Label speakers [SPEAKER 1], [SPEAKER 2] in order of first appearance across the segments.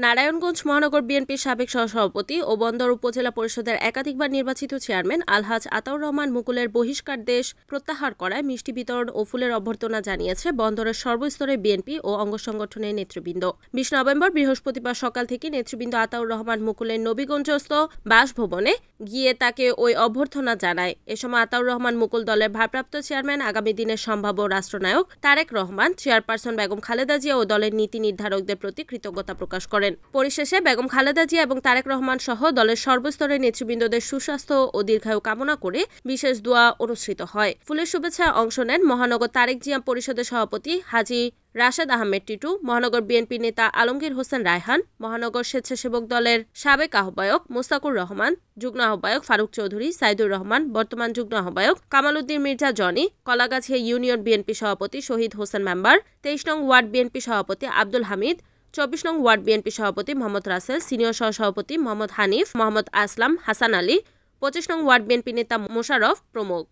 [SPEAKER 1] নারায়ণগঞ্জ মহানগর বিএনপির সাবেক সহসভাপতি ও বন্দর উপজেলা পরিষদের একাধিকবার নির্বাচিত চেয়ারম্যান আলহাজ আতাউর রহমান মুকুলের বহিষ্কারদেশ প্রত্যাহার করায় মিষ্টি বিতরণ ও ফুলের অভ্যর্থনা জানিয়েছে বন্দরের সর্বস্তরের বিএনপি ও অঙ্গ সংগঠনের নেতৃবৃন্দ। ২০ নভেম্বর বৃহস্পতিবার সকাল থেকে নেতৃবৃন্দ আতাউর রহমান মুকুলের নবীগঞ্জস্থ বাসভবনে গিয়ে তাকে ওই অভ্যর্থনা জানায়। এ সময় আতাউর রহমান মুকুল দলের ভারপ্রাপ্ত চেয়ারম্যান, আগামী দিনের সম্ভাব্য রাষ্ট্রনায়ক তারেক রহমান, চেয়ারপারসন বেগম খালেদা জিয়া ও দলের নীতি নির্ধারকদের প্রতি কৃতজ্ঞতা প্রকাশ করেন। পরিশেষে বেগম খালেদা জিয়া এবং তারেক রহমান সহ দলের সর্বস্তরের নেতৃবৃন্দদের সুস্বাস্থ্য ও দীর্ঘায়ু কামনা করে বিশেষ দোয়া অনুষ্ঠিত হয়। ফুলের শুভেচ্ছায় অংশ নেন মহানগর তারেক জিয়া পরিষদের সভাপতি হাজী রাশেদ আহমেদ টিটু, মহানগর বিএনপি নেতা আলমগীর হোসেন রায়হান, মহানগর স্বেচ্ছাসেবক দলের সাবেক আহ্বায়ক মোস্তাকুর রহমান, যুগ্ম আহ্বায়ক ফারুক চৌধুরী, সাইদুর রহমান, বর্তমান যুগ্ম আহ্বায়ক Kamal Uddin Mirza Johnny, Kalagachhia union BNP সভাপতি শহীদ হোসেন মেম্বার, 23 নং ওয়ার্ড বিএনপি সভাপতি আব্দুল হামিদ, 24 নং ওয়ার্ড বিএনপি সভাপতি মোহাম্মদ রাসেল, সিনিয়র সহসভাপতি মোহাম্মদ হানিফ, মোহাম্মদ আসলাম, হাসান আলী, 25 নং ওয়ার্ড বিএনপি নেতা মোশাররফ প্রমুখ।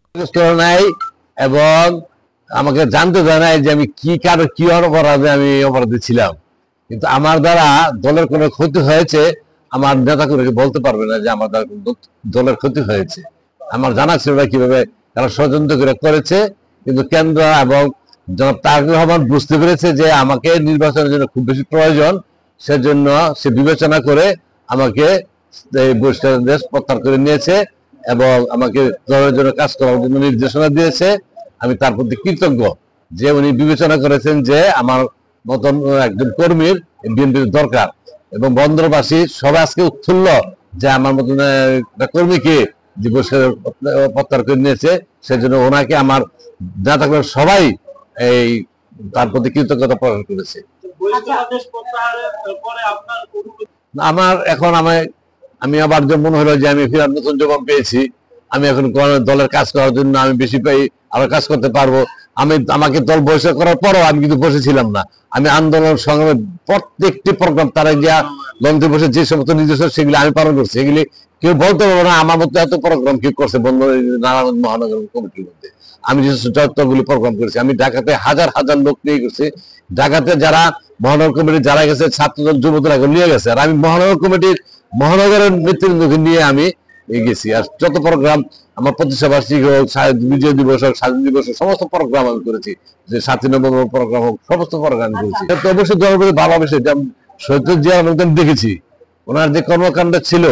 [SPEAKER 2] এবং আমাকে জানতে জানায় যে আমি কি অপরাধে আমি অপরাধী ছিলাম, কিন্তু আমার দ্বারা দলের কোনো ক্ষতি হয়েছে আমার নেতা করে বলতে পারবে না যে আমার দ্বারা দলের ক্ষতি হয়েছে। আমার জানা ছিল না কিভাবে তারা ষড়যন্ত্র করে করেছে, কিন্তু কেন্দ্র এবং জনাব তারেক রহমান বুঝতে পেরেছে যে আমাকে নির্বাচনের জন্য খুব বেশি প্রয়োজন, সেজন্য সে বিবেচনা করে আমাকে এই বহিষ্কারদেশ প্রত্যাহার করে নিয়েছে এবং আমাকে দলের জন্য কাজ করার জন্য নির্দেশনা দিয়েছে। আমি তার প্রতি কৃতজ্ঞ যে উনি বিবেচনা করেছেন যে আমার মতন একজন কর্মীর বিএনপির দরকার, এবং বন্দরবাসী সবাই আজকে উৎফুল্ল যে আমার মতন একটা কর্মীকে যে প্রত্যাহার করে নিয়েছে, সেজন্য ওনাকে আমার নেতা সবাই এই তার প্রতি কৃতজ্ঞতা প্রকাশ করেছে। আমার এখন আমি আবার যে মনে হলো যে আমি ফিরার নতুন জীবন পেয়েছি, আমি এখন দলের কাজ করার জন্য আমি বেশি পাই, আরো কাজ করতে পারবো। আমাকে দল বহিষ্কার করার পরও আমি কিন্তু বসেছিলাম না, আমি আন্দোলন সংগ্রামে প্রত্যেকটি প্রোগ্রাম তারা গিয়া লঞ্চে বসে যে সমস্ত নির্দেশনা সেগুলি আমি পালন করছি। এগুলি কেউ বলতে পারবো না আমার মতো এত প্রোগ্রাম কেউ করছে নারায়ণগঞ্জ মহানগর কমিটির মধ্যে। আমি যে যতগুলি প্রোগ্রাম করেছি, আমি ঢাকাতে হাজার হাজার লোক নিয়ে গেছি। ঢাকাতে যারা মহানগর কমিটি যারা গেছে, ছাত্রদল যুবদল নিয়ে গেছে, আর আমি মহানগরের নেতৃবৃন্দকে নিয়ে আমি গেছি। আর যত প্রোগ্রাম আমার প্রতিষ্ঠা বার্ষিকী হোক, বিজয় দিবস হোক, স্বাধীন দিবস হোক, সমস্ত প্রোগ্রাম আমি করেছি। যে 7 নভেম্বর প্রোগ্রাম হোক, সমস্ত প্রোগ্রাম করেছি। অবশ্যই দলের প্রতি ভালোবেসে শহীদ জিয়া দেখেছি ওনার যে কর্মকাণ্ড ছিল,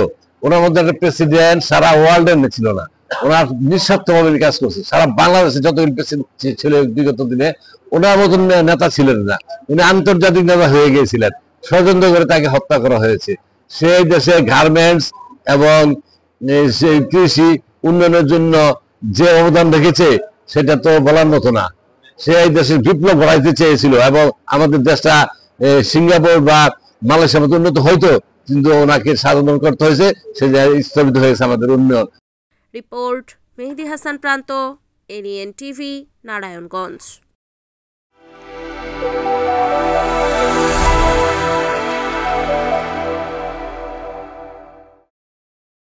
[SPEAKER 2] ওনার মধ্যে একটা প্রেসিডেন্ট সারা ওয়ার্ল্ডের ছিল না, ওনার নিঃস্বার্থভাবে কাজ করছে। সারা বাংলাদেশে যতগুলি প্রেসিডেন্ট ছিল বিগত দিনে, ওনার মতন নেতা ছিলেন না। উনি আন্তর্জাতিক নেতা হয়ে গিয়েছিলেন, ষড়যন্ত্র করে তাকে হত্যা করা হয়েছে। সেই দেশে গার্মেন্টস এবং সেই কৃষি উন্নয়নের জন্য যে অবদান রেখেছে সেটা তো বলার মতো না। সে এই দেশের বিপ্লব গড়াইতে চেয়েছিল এবং আমাদের দেশটা সিঙ্গাপুর বা মালয়েশিয়ার মতো উন্নত হয়তো, কিন্তু ওনাকে সাধন করতে হয়েছে, সে স্থগিত হয়েছে আমাদের উন্নয়ন।
[SPEAKER 1] রিপোর্ট মেহেদী হাসান প্রান্ত, এনএন টিভি, নারায়ণগঞ্জ।